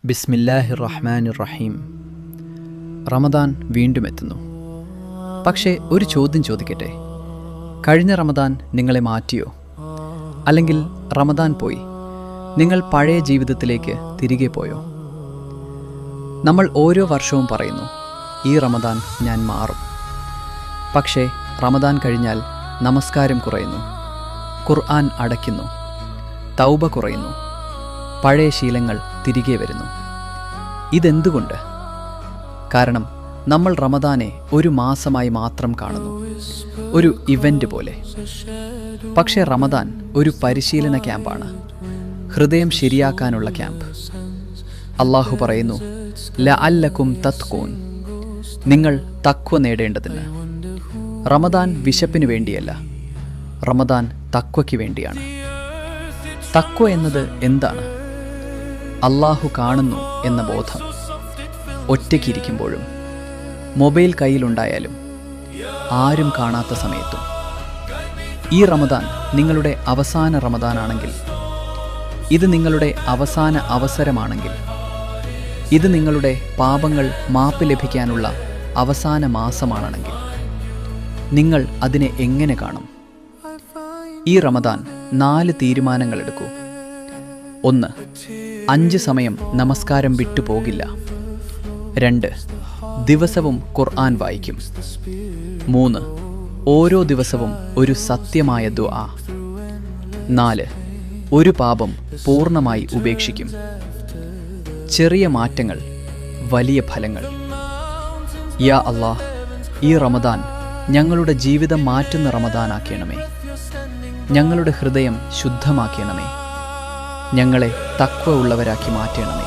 ബിസ്മില്ലാഹിർ റഹ്മാനിർ റഹീം. റമദാൻ വീണ്ടും എത്തുന്നു. പക്ഷേ ഒരു ചോദ്യം ചോദിക്കട്ടെ, കഴിഞ്ഞ റമദാൻ നിങ്ങളെ മാറ്റിയോ? അല്ലെങ്കിൽ റമദാൻ പോയി നിങ്ങൾ പഴയ ജീവിതത്തിലേക്ക് തിരികെ പോയോ? നമ്മൾ ഓരോ വർഷവും പറയുന്നു, ഈ റമദാൻ ഞാൻ മാറും. പക്ഷേ റമദാൻ കഴിഞ്ഞാൽ നമസ്കാരം കുറയുന്നു, ഖുർആൻ അടയ്ക്കുന്നു, തൗബ കുറയുന്നു, പഴയ ശീലങ്ങൾ തിരികെ വരുന്നു. ഇതെന്തുകൊണ്ട്? കാരണം നമ്മൾ റമദാനെ ഒരു മാസമായി മാത്രം കാണുന്നു, ഒരു ഇവൻ്റ് പോലെ. പക്ഷേ റമദാൻ ഒരു പരിശീലന ക്യാമ്പാണ്, ഹൃദയം ശരിയാക്കാനുള്ള ക്യാമ്പ്. അള്ളാഹു പറയുന്നു, ലഅല്ലക്കും തത്ഖൂൻ, നിങ്ങൾ തഖ്വ നേടേണ്ടതിന്. റമദാൻ വിശപ്പിന് വേണ്ടിയല്ല, റമദാൻ തഖ്വയ്ക്ക് വേണ്ടിയാണ്. തഖ്വ എന്നത് എന്താണ്? അള്ളാഹു കാണുന്നു എന്ന ബോധം. ഒറ്റയ്ക്കിരിക്കുമ്പോഴും, മൊബൈൽ കയ്യിലുണ്ടായാലും, ആരും കാണാത്ത സമയത്തും. ഈ റമദാൻ നിങ്ങളുടെ അവസാന റമദാനാണെങ്കിൽ, ഇത് നിങ്ങളുടെ അവസാന അവസരമാണെങ്കിൽ, ഇത് നിങ്ങളുടെ പാപങ്ങൾ മാപ്പ് ലഭിക്കാനുള്ള അവസാന മാസമാണെങ്കിൽ, നിങ്ങൾ അതിനെ എങ്ങനെ കാണും? ഈ റമദാൻ 4 തീരുമാനങ്ങൾ എടുക്കൂ. 1. 5 സമയം നമസ്കാരം വിട്ടുപോകില്ല. 2. ദിവസവും ഖുർആൻ വായിക്കും. 3. ഓരോ ദിവസവും ഒരു സത്യമായ ദുആ. 4. ഒരു പാപം പൂർണ്ണമായി ഉപേക്ഷിക്കും. ചെറിയ മാറ്റങ്ങൾ, വലിയ ഫലങ്ങൾ. യാ അല്ലാഹ്, ഈ റമദാൻ ഞങ്ങളുടെ ജീവിതം മാറ്റുന്ന റമദാനാക്കണമേ. ഞങ്ങളുടെ ഹൃദയം ശുദ്ധമാക്കണമേ. ഞങ്ങളെ തഖ്വ ഉള്ളവരാക്കി മാറ്റണമേ.